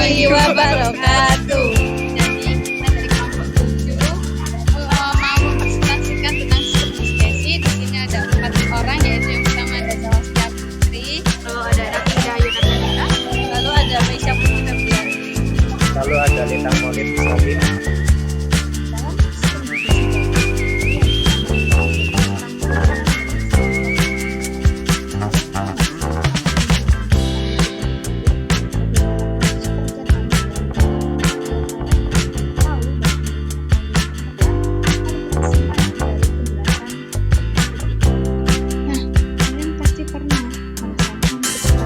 warahmatullahi wabarakatuh. Jadi kita dari kelompok 7 mau mempresentasikan tentang spesies. Di sini ada 4 orang, yaitu yang pertama ada Zawastia Putri, Lalu ada Rafi Rahayu Katarina. lalu ada Meisya Putri Febriani. Lalu ada Lintang Maulid Sofi. Kalian pasti pernah merasakan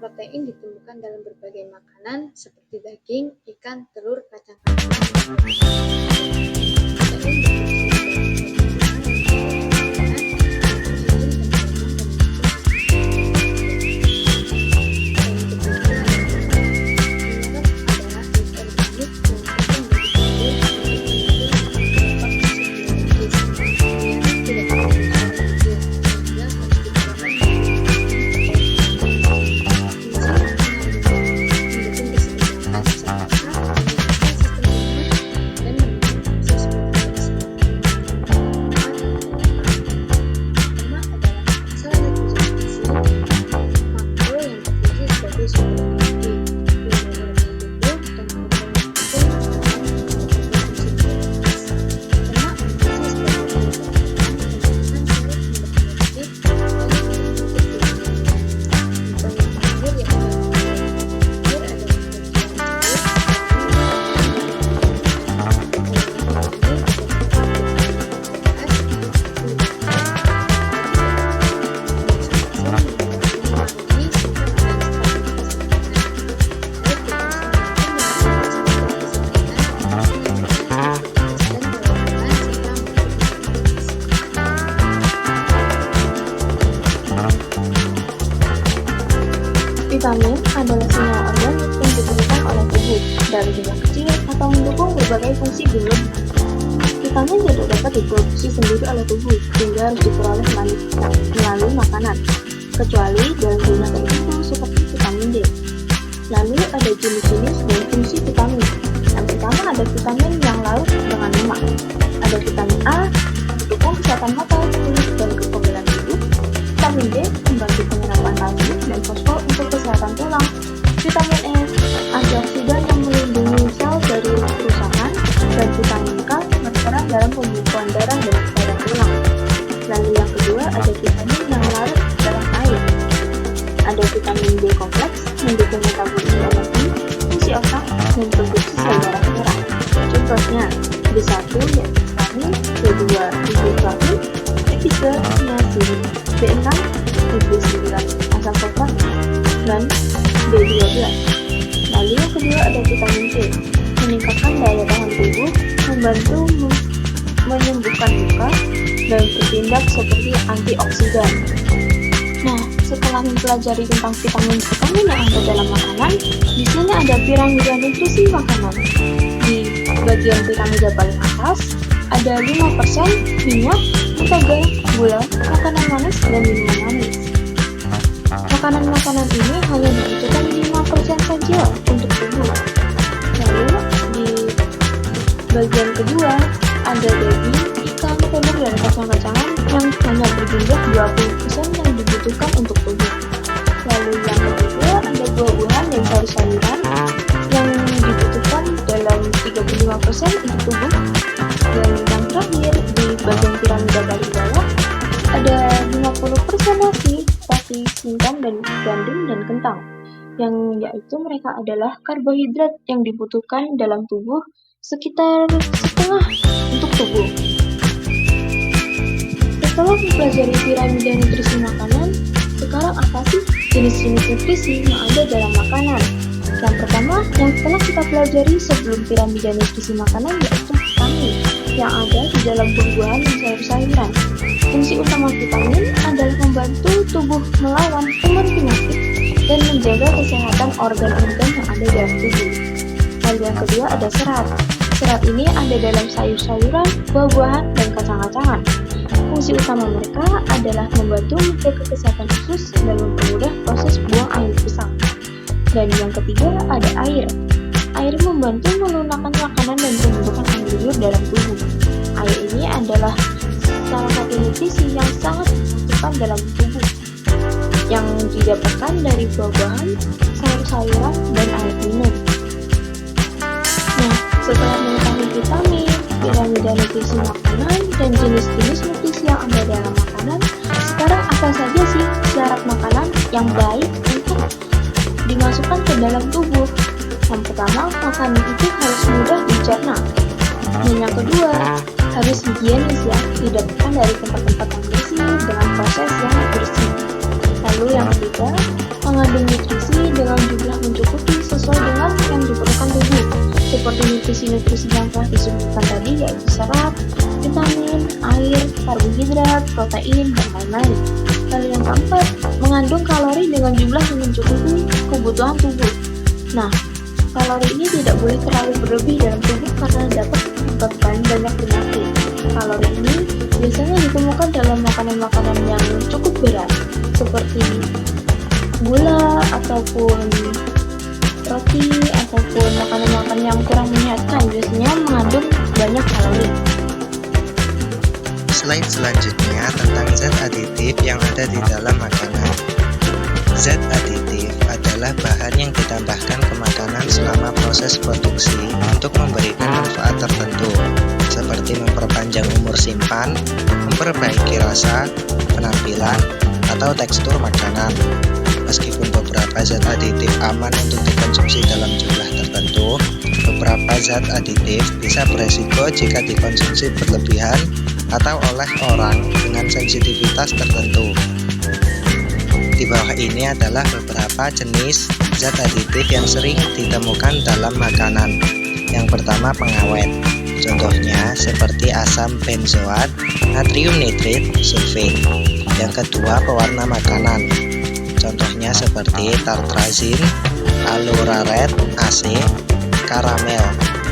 Protein ditemukan dalam berbagai makanan seperti daging, ikan, telur, kacang-kacangan. Vitamin adalah senyawa organik yang dibutuhkan oleh tubuh dalam jumlah kecil atau mendukung berbagai fungsi biologi. Vitamin tidak dapat diproduksi sendiri oleh tubuh, sehingga harus diperoleh melalui makanan, kecuali dalam jumlah tertentu seperti vitamin D. Lalu ada jenis-jenis dan fungsi vitamin. Yang pertama ada vitamin yang larut dengan lemak. Ada vitamin A, mendukung kesehatan mata, kulit, dan kekebalan tubuh. Vitamin D, membantu penyerapan kalsium dan fosfor untuk kesehatan tulang. Vitamin E, antioksidan yang melindungi sel dari kerusakan. Dan vitamin K, berperan dalam pembekuan darah dan kesehatan tulang. Lalu yang kedua ada vitamin yang larut dalam air. Ada vitamin B kompleks, mendukung metabolisme energi, fungsi otak, dan produksi sel darah merah. Contohnya, B1 yaitu vitamin, B2 riboflavin, B3 niacin, B6 ribosilat asam folat, dan B12. Lalu yang kedua ada vitamin C, meningkatkan daya tahan tubuh, membantu menyembuhkan luka, dan bertindak seperti antioksidan. Nah, setelah mempelajari tentang vitamin-vitamin yang ada dalam makanan, di sini ada piramida nutrisi makanan. Di bagian piramida paling atas, ada 5% minyak, mentega, gula, makanan manis, dan minuman manis. Makanan-makanan ini hanya dibutuhkan 5% saja untuk tubuh. Lalu, di bagian kedua, ada daging, ikan, telur, dan kacang-kacangan yang hanya berjumlah 20% yang dibutuhkan untuk tubuh. Lalu yang ketiga ada buah-buahan dan sayur-sayuran yang dibutuhkan dalam 35% untuk tubuh. Dan yang terakhir di bagian piramida paling bawah ada 50% nasi, roti, singkong, dan gandum dan kentang, yang yaitu mereka adalah karbohidrat yang dibutuhkan dalam tubuh sekitar setengah untuk tubuh. Setelah mempelajari piramida nutrisi makanan, sekarang apa sih jenis-jenis nutrisi yang ada dalam makanan? Yang pertama, yang telah kita pelajari sebelum piramida nutrisi makanan yaitu vitamin yang ada di dalam buah-buahan dan sayur-sayuran. Fungsi utama vitamin adalah membantu tubuh melawan penyakit dan menjaga kesehatan organ-organ yang ada dalam tubuh. Lalu yang kedua ada serat. Serat ini ada dalam sayur-sayuran, buah-buahan, dan kacang-kacangan. Fungsi utama mereka adalah membantu menjaga kesehatan usus dan mempermudah proses buang air besar. Dan yang ketiga ada air. Air membantu melunakkan makanan dan pembentukan air liur dalam tubuh. Air ini adalah salah satu nutrisi yang sangat dibutuhkan dalam tubuh, yang didapatkan dari buah-buahan, sayur-sayuran, dan air minum. Nah, setelah mengetahui vitamin, piramida nutrisi makanan, dan jenis-jenis nutrisi yang ada dalam makanan, sekarang apa saja sih syarat makanan yang baik untuk dimasukkan ke dalam tubuh? Yang pertama, makanan itu harus mudah dicerna. Dan yang kedua, harus higienis ya, didapatkan dari tempat-tempat yang bersih dengan proses yang bersih. Lalu yang ketiga, mengandung nutrisi dengan jumlah mencukupi sesuai dengan yang diperlukan tubuh, seperti nutrisi-nutrisi yang telah disebutkan tadi yaitu serat, vitamin, air, karbohidrat, protein, dan lain-lain. Lalu yang keempat, mengandung kalori dengan jumlah yang mencukupi kebutuhan tubuh. Nah, kalori ini tidak boleh terlalu berlebih dalam tubuh karena dapat menyebabkan banyak penyakit. Kalori ini biasanya ditemukan dalam makanan-makanan yang cukup berat, seperti gula ataupun roti ataupun makanan-makanan yang kurang menyehatkan biasanya mengandung banyak kalori. Slide selanjutnya tentang zat aditif yang ada di dalam makanan. Zat aditif adalah bahan yang ditambahkan ke makanan selama proses produksi untuk memberikan manfaat tertentu, seperti memperpanjang umur simpan, memperbaiki rasa, penampilan, atau tekstur makanan. Meskipun beberapa zat aditif aman untuk dikonsumsi dalam jumlah tertentu, beberapa zat aditif bisa beresiko jika dikonsumsi berlebihan atau oleh orang dengan sensitivitas tertentu. Di bawah ini adalah beberapa jenis zat aditif yang sering ditemukan dalam makanan. Yang pertama, pengawet. Contohnya seperti asam benzoat, natrium nitrit, sulfit. Yang kedua, pewarna makanan. Contohnya seperti tartrazin, aluraret, AC, karamel.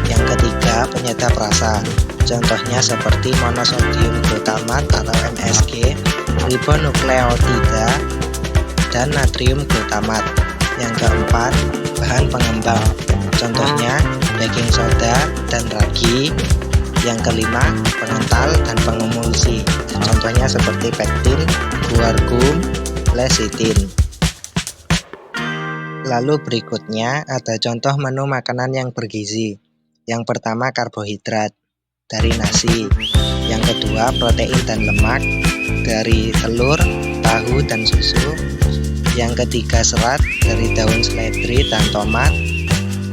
Yang ketiga, penyedap rasa. Contohnya seperti monosodium glutamat atau MSG, ribonukleotida, dan natrium glutamat. Yang keempat, bahan pengembang. Contohnya baking soda dan ragi. Yang kelima, pengental dan pengemulsi. Contohnya seperti pektin, guar gum, lecitin. Lalu berikutnya ada contoh menu makanan yang bergizi. Yang pertama karbohidrat dari nasi. Yang kedua protein dan lemak dari telur, tahu, dan susu. Yang ketiga serat dari daun seledri dan tomat.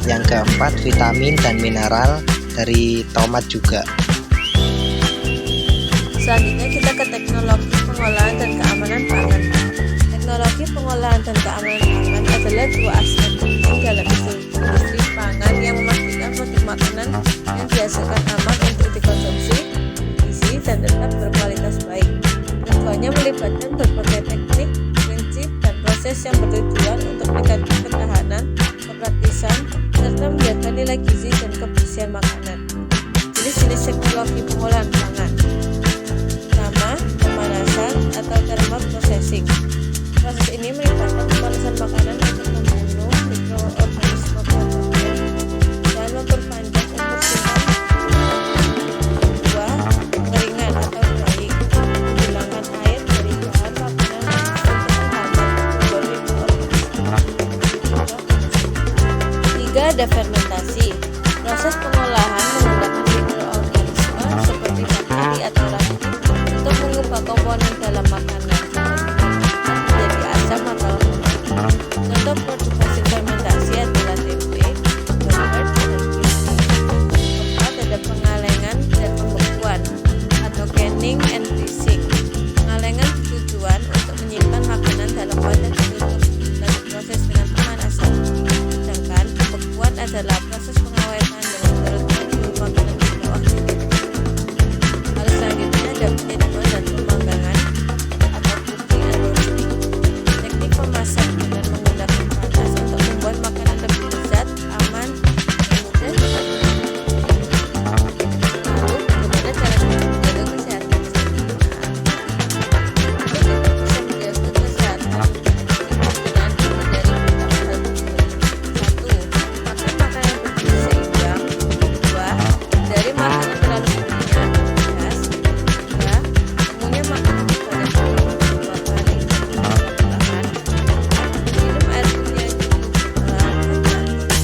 Yang keempat vitamin dan mineral dari tomat juga. Selanjutnya kita ke teknologi pengolahan dan keamanan pangan. Teknologi pengolahan dan keamanan pangan adalah dua aspek penting dalam industri pangan yang memastikan produk makanan yang dihasilkan aman untuk dikonsumsi, bergizi, dan tetap berkualitas baik. Keduanya melibatkan berbagai teknik, prinsip, dan proses yang bertujuan untuk meningkatkan ketahanan, kepraktisan, serta menjaga nilai gizi dan kebersihan makanan. Jenis-jenis teknologi pengolahan pangan. Pertama, pemanasan atau thermal processing. Proses ini melibatkan pemanasan makanan untuk membunuh mikroorganisme patogen dan memperpanjang umur simpan. Kedua, pengeringan atau drying. Menghilangkan air dari bahan makanan untuk menghambat pertumbuhan mikroorganisme. Tiga, ada fermentasi. Proses pengolahan menggunakan mikroorganisme seperti bakteri atau racun untuk mengubah komponen dalam makanan menjadi asam atau alkohol. Contoh produk hasil fermentasi adalah tempe, yogurt, dan keju. Keempat, ada pengalengan dan pembekuan atau canning and freezing. Pengalengan bertujuan untuk menyimpan makanan dalam wadah tertutup dan diproses dengan pemanasan. Sedangkan pembekuan adalah proses pengawetan dengan terletak suhu makanan di bawah titik. Lalu selanjutnya ada penyeduhan dan pemanggangan atau cooking and roasting. Teknik memasak dengan menggunakan panas untuk membuat makanan lebih lezat, aman, dan mudah dikonsumsi. Lalu bagaimana cara kita menjaga kesehatan penggunaan? Untuk kita bisa menjaga kesehatan penggunaan dari beberapa hal berikut. 1. Makan makanan bergizi seimbang. 2. Hindari makanan terlalu berminyak, pedas. 3. Mengunyah makanan sebanyak 2 kali makan. 4. Minum air putih yang cukup, olahraga teratur.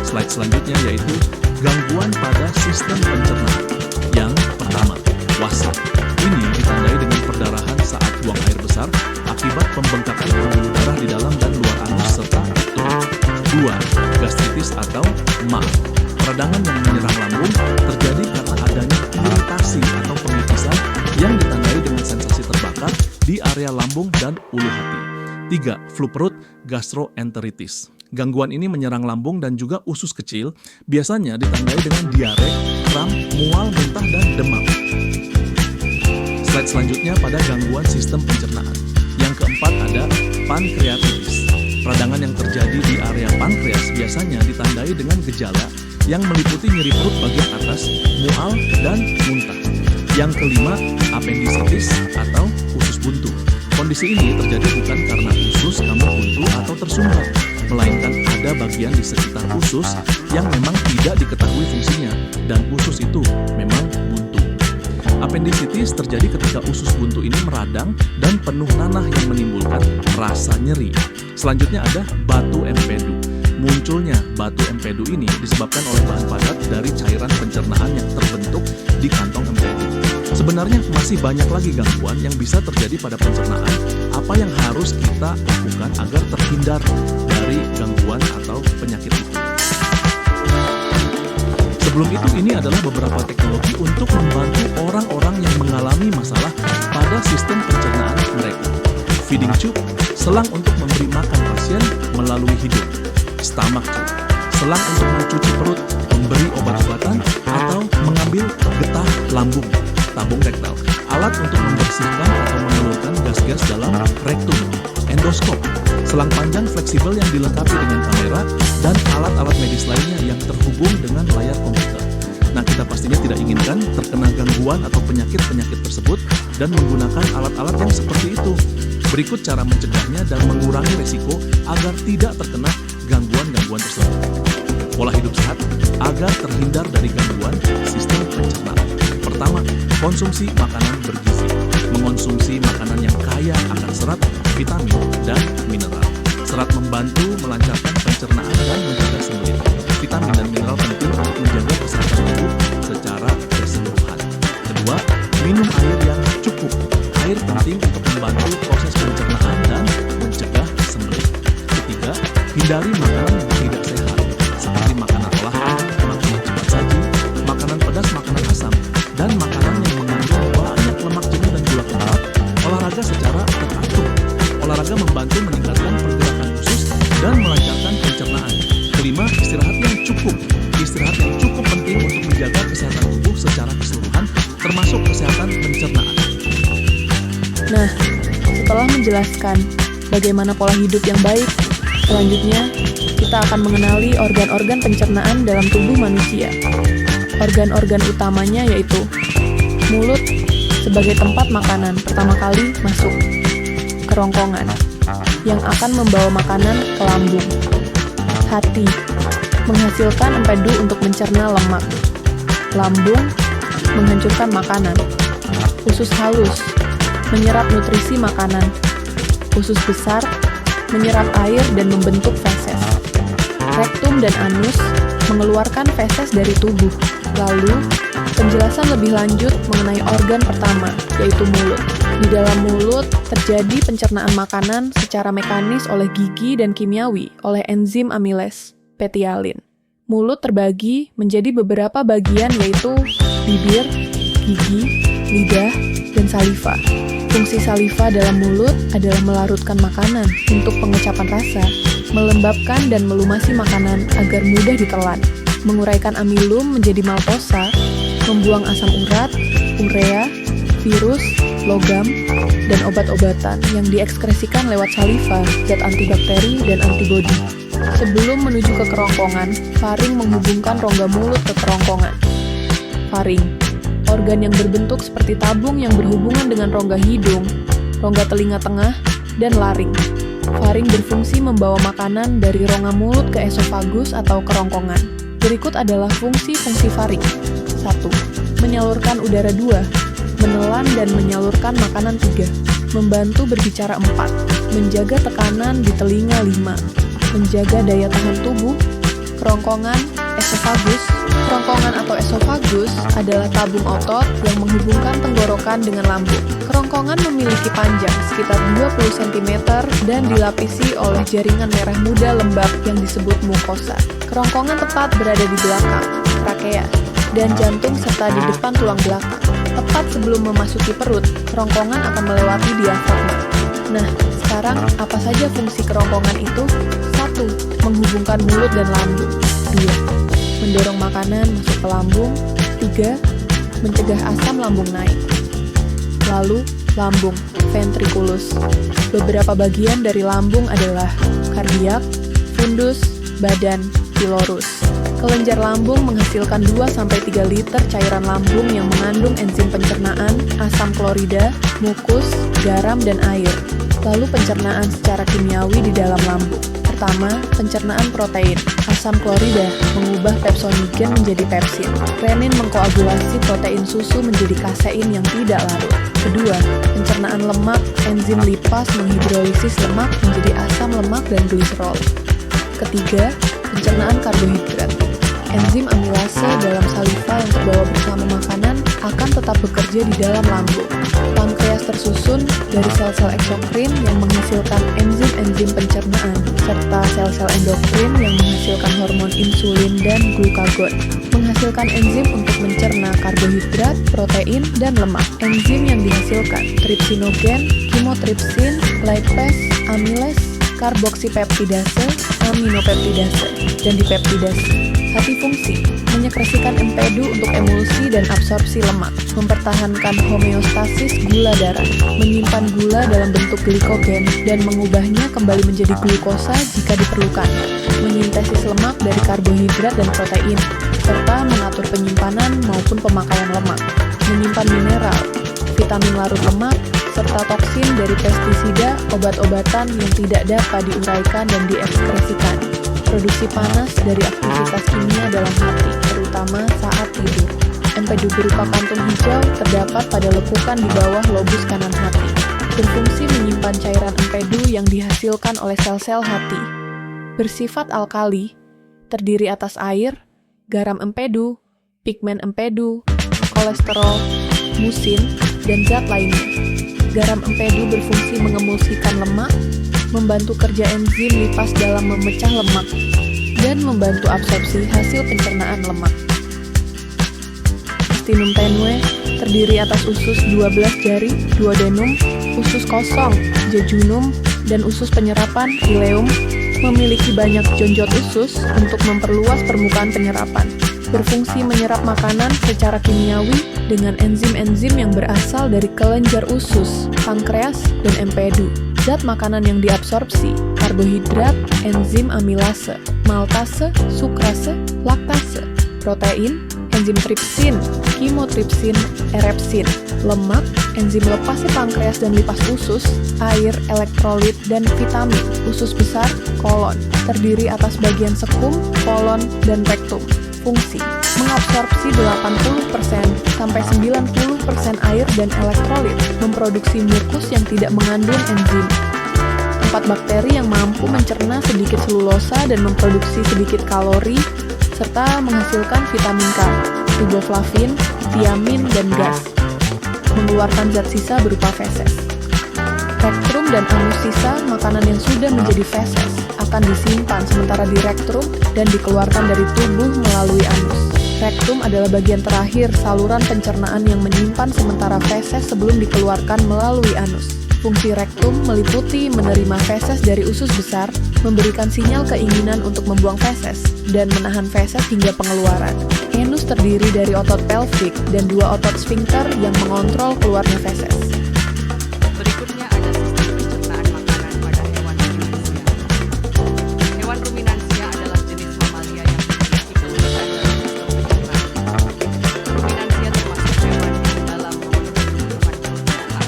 Slide selanjutnya yaitu gangguan pada sistem pencernaan. Yang pertama, wasap. Ini ditandai dengan perdarahan saat buang air besar akibat pembengkakan pembuluh darah di dalam dan luar anus serta rektum. 2. Gastritis atau MA. Peradangan yang menyerang lambung terjadi karena adanya iritasi atau pemipisan yang ditandai dengan sensasi terbakar di area lambung dan ulu hati. 3. Flu perut, gastroenteritis. Gangguan ini menyerang lambung dan juga usus kecil, biasanya ditandai dengan diare, kram, mual, muntah, dan demam. Slide selanjutnya pada gangguan sistem pencernaan. Yang keempat ada pankreatitis. Peradangan yang terjadi di area pankreas biasanya ditandai dengan gejala yang meliputi nyeri perut bagian atas, mual, dan muntah. Yang kelima, apendisitis atau usus buntu. Kondisi ini terjadi bukan karena usus kamu buntu atau tersumbat, melainkan ada bagian di sekitar usus yang memang tidak diketahui fungsinya, dan usus itu memang buntu. Apendisitis terjadi ketika usus buntu ini meradang dan penuh nanah yang menimbulkan rasa nyeri. Selanjutnya ada batu empedu. Munculnya batu empedu ini disebabkan oleh bahan padat dari cairan pencernaan yang terbentuk di kantong empedu. Sebenarnya masih banyak lagi gangguan yang bisa terjadi pada pencernaan. Apa yang harus kita lakukan agar terhindar dari gangguan atau penyakit itu? Sebelum itu, ini adalah beberapa teknologi untuk membantu orang-orang yang mengalami masalah pada sistem pencernaan mereka. Feeding tube, selang untuk memberi makan pasien melalui hidung. Stomach tube, selang untuk mencuci perut, memberi obat-obatan, atau mengambil getah lambung. Tabung rektal, alat untuk membersihkan atau mengeluarkan gas-gas dalam rektum. Endoskop, selang panjang fleksibel yang dilengkapi dengan kamera dan alat-alat medis lainnya yang terhubung dengan layar komputer. Nah, kita pastinya tidak inginkan terkena gangguan atau penyakit-penyakit tersebut dan menggunakan alat-alat yang seperti itu. Berikut cara mencegahnya dan mengurangi resiko agar tidak terkena gangguan-gangguan tersebut. Pola hidup sehat agar terhindar dari gangguan sistem pencernaan. Pertama, konsumsi makanan bergizi. Mengonsumsi makanan yang kaya akan serat, vitamin, dan mineral. Serat membantu melancarkan pencernaan dan menjaga sembelit. Vitamin dan mineral penting untuk menjaga kesehatan tubuh secara keseluruhan. Kedua, minum air yang cukup. Air penting untuk membantu proses pencernaan dan mencegah sembelit. Ketiga, hindari makanan yang tidak sehat, seperti makanan olahan, makanan cepat saji, makanan pedas, makanan asam, dan makanan yang mengandung banyak lemak jenuh dan gula kental. Olahraga secara teratur. Olahraga membantu meningkatkan pergerakan usus dan melancarkan pencernaan. Kelima, istirahat yang cukup. Istirahat yang cukup penting untuk menjaga kesehatan tubuh secara keseluruhan, termasuk kesehatan pencernaan. Nah, setelah menjelaskan bagaimana pola hidup yang baik, selanjutnya kita akan mengenali organ-organ pencernaan dalam tubuh manusia. Organ-organ utamanya yaitu mulut sebagai tempat makanan pertama kali masuk, kerongkongan yang akan membawa makanan ke lambung, hati menghasilkan empedu untuk mencerna lemak, lambung menghancurkan makanan, usus halus menyerap nutrisi makanan, usus besar menyerap air dan membentuk feses, rektum dan anus mengeluarkan feses dari tubuh. Lalu, penjelasan lebih lanjut mengenai organ pertama, yaitu mulut. Di dalam mulut terjadi pencernaan makanan secara mekanis oleh gigi dan kimiawi oleh enzim amiles, petialin. Mulut terbagi menjadi beberapa bagian yaitu bibir, gigi, lidah, dan saliva. Fungsi saliva dalam mulut adalah melarutkan makanan untuk pengecapan rasa, melembabkan dan melumasi makanan agar mudah ditelan, menguraikan amilum menjadi maltosa, membuang asam urat, urea, virus, logam, dan obat-obatan yang diekskresikan lewat saliva, zat antibakteri, dan antibodi. Sebelum menuju ke kerongkongan, faring menghubungkan rongga mulut ke kerongkongan. Faring, organ yang berbentuk seperti tabung yang berhubungan dengan rongga hidung, rongga telinga tengah, dan laring. Faring berfungsi membawa makanan dari rongga mulut ke esofagus atau kerongkongan. Berikut adalah fungsi-fungsi faring. 1. Menyalurkan udara 2. Menelan dan menyalurkan makanan 3. Membantu berbicara 4. Menjaga tekanan di telinga 5. Menjaga daya tahan tubuh. Kerongkongan, esofagus. Kerongkongan atau esofagus adalah tabung otot yang menghubungkan tenggorokan dengan lambung. Kerongkongan memiliki panjang sekitar 20 cm dan dilapisi oleh jaringan merah muda lembab yang disebut mukosa. Kerongkongan tepat berada di belakang, trakea, dan jantung serta di depan tulang belakang. Tepat sebelum memasuki perut, kerongkongan akan melewati diafragma. Nah, sekarang apa saja fungsi kerongkongan itu? 1. Menghubungkan mulut dan lambung. 2. Mendorong makanan masuk ke lambung. 3. Mencegah asam lambung naik. Lalu, lambung, ventriculus. Beberapa bagian dari lambung adalah kardiak, fundus, badan, pilorus. Kelenjar lambung menghasilkan 2-3 liter cairan lambung yang mengandung enzim pencernaan, asam klorida, mukus, garam, dan air. Lalu pencernaan secara kimiawi di dalam lambung. Pertama, pencernaan protein. Asam klorida mengubah pepsonigen menjadi pepsin. Renin mengkoagulasi protein susu menjadi kasein yang tidak larut. Kedua, pencernaan lemak. Enzim lipas menghidrolisis lemak menjadi asam lemak dan gliserol. Ketiga, pencernaan karbohidrat. Enzim amilase dalam saliva yang terbawa bersama makanan akan tetap bekerja di dalam lambung. Pankreas tersusun dari sel-sel eksokrin yang menghasilkan enzim-enzim pencernaan, serta sel-sel endokrin yang menghasilkan hormon insulin dan glukagon. menghasilkan enzim untuk mencerna karbohidrat, protein, dan lemak. Enzim yang dihasilkan tripsinogen, kimotripsin, lipase, amilase, karboksipeptidase, aminopeptidase, dan dipeptidase. Hati fungsi, menyekresikan empedu untuk emulsi dan absorpsi lemak, mempertahankan homeostasis gula darah, menyimpan gula dalam bentuk glikogen, dan mengubahnya kembali menjadi glukosa jika diperlukan, menyintesis lemak dari karbohidrat dan protein, serta mengatur penyimpanan maupun pemakaian lemak, menyimpan mineral, vitamin larut lemak, serta toksin dari pestisida, obat-obatan yang tidak dapat diuraikan dan diekskresikan. Produksi panas dari aktivitas kimia dalam hati, terutama saat tidur. Empedu berupa kantung hijau terdapat pada lekukan di bawah lobus kanan hati. Berfungsi menyimpan cairan empedu yang dihasilkan oleh sel-sel hati. Bersifat alkali, terdiri atas air, garam empedu, pigmen empedu, kolesterol, musin, dan zat lainnya. Garam empedu berfungsi mengemulsikan lemak, membantu kerja enzim lipas dalam memecah lemak, dan membantu absorpsi hasil pencernaan lemak. Intestinum tenue terdiri atas usus 12 jari, duodenum, usus kosong, jejunum, dan usus penyerapan, ileum, memiliki banyak jonjot usus untuk memperluas permukaan penyerapan. Berfungsi menyerap makanan secara kimiawi dengan enzim-enzim yang berasal dari kelenjar usus, pankreas, dan empedu. Zat makanan yang diabsorpsi, karbohidrat, enzim amilase, maltase, sukrase, laktase, protein, enzim tripsin, kimotripsin, erepsin, lemak, enzim lepase pankreas dan lipas usus, air, elektrolit, dan vitamin, usus besar, kolon, terdiri atas bagian sekum, kolon, dan rektum. Fungsi, mengabsorpsi 80% sampai 90% air dan elektrolit, memproduksi mukus yang tidak mengandung enzim. Tempat bakteri yang mampu mencerna sedikit selulosa dan memproduksi sedikit kalori, serta menghasilkan vitamin K, riboflavin, tiamin, dan gas. Mengeluarkan zat sisa berupa feses. Rektrum dan anus sisa makanan yang sudah menjadi feses akan disimpan sementara di rektrum dan dikeluarkan dari tubuh melalui anus. Rektum adalah bagian terakhir saluran pencernaan yang menyimpan sementara feses sebelum dikeluarkan melalui anus. Fungsi rektum meliputi menerima feses dari usus besar, memberikan sinyal keinginan untuk membuang feses, dan menahan feses hingga pengeluaran. Anus terdiri dari otot pelvik dan 2 otot sphincter yang mengontrol keluarnya feses. Berikutnya ada sistem pencernaan makanan pada hewan ruminansia. Hewan ruminansia adalah jenis mamalia yang memiliki keunikan dalam sistem pencernaan. Ruminansia termasuk hewan yang dalam memenuhi kebutuhan kebutuhan akan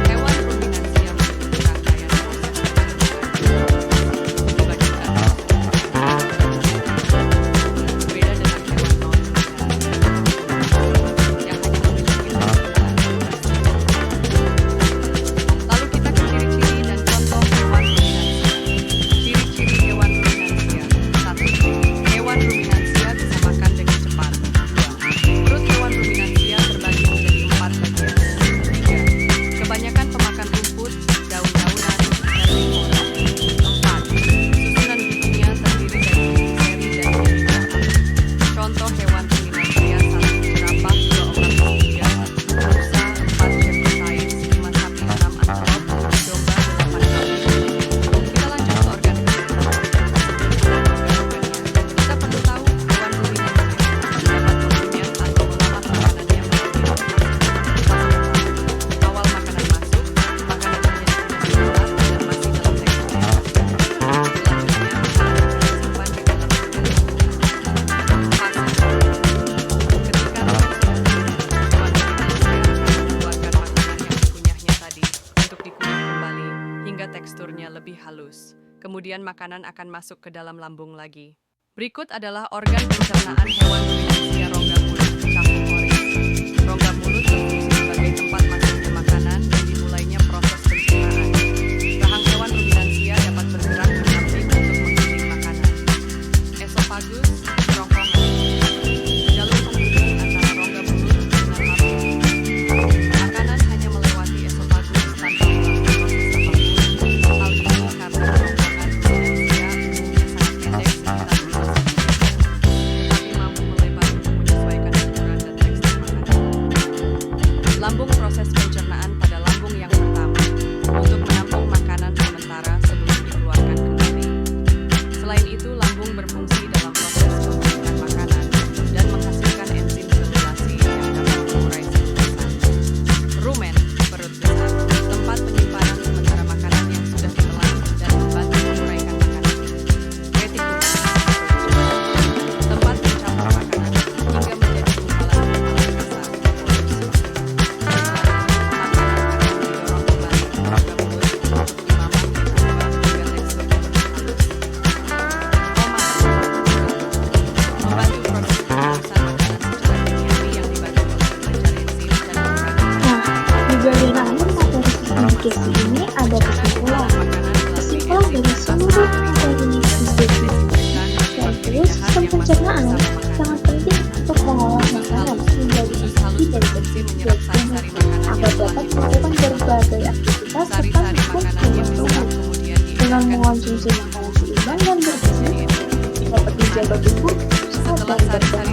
hewan ruminansia memiliki rangkaian proses pencernaan dibandingkan berbeda dengan hewan non-ruminansia yang hanya memiliki pencernaan bebas. Lalu kita ke ciri-ciri dan contoh hewan ruminansia. Ciri-ciri hewan ruminansia. 1. Hewan ruminansia bisa makan dengan cepat. 2. Perut hewan ruminansia terbagi menjadi 4 bagian. 3. Kebanyakan pemakan rumput, daun-daunan, dan lingkungan. 4. Susunan giginya terdiri dari seri dan derivat. Contoh hewan ruminansia: 1. Jerapah, 2. Orangutan, rusa, 4. Jephthais, 5 sapi, 6 antelop, domba, 8 kambing. Kita lanjut ke organ-organnya. Kita perlu tahu hewan ruminansia dapat mengunyah atau melahap makanannya melalui otak. Awal makanan masuk, makanan menjadi gelap dan masih dalam tekstur yang basah. Selanjutnya, makanan disimpan di dalam organ. Fase. Ketika hewan ruminansia akan mengeluarkan makanan yang dikunyahnya tadi untuk dikunyah kembali hingga teksturnya lebih halus. Kemudian makanan akan masuk ke dalam lambung lagi. Berikut adalah organ pencernaan hewan ruminansia: rongga mulut, cangkung oris. Rongga mulut berfungsi sebagai tempat masuknya makanan dan dimulainya proses pencernaan. Rahang hewan ruminansia dapat bergerak menyamping untuk menggiling makanan. Esofagus, kerongkongan. Jalur penghubung antara rongga mulut dengan lambung. Makanan hanya melewati esofagus tanpa melalui proses apapun. Hal ini karena kerongkongan ruminansia umumnya mengkonsumsi makanan seimbang dan bergizi dapat menjaga tubuh sehat dan bersehat.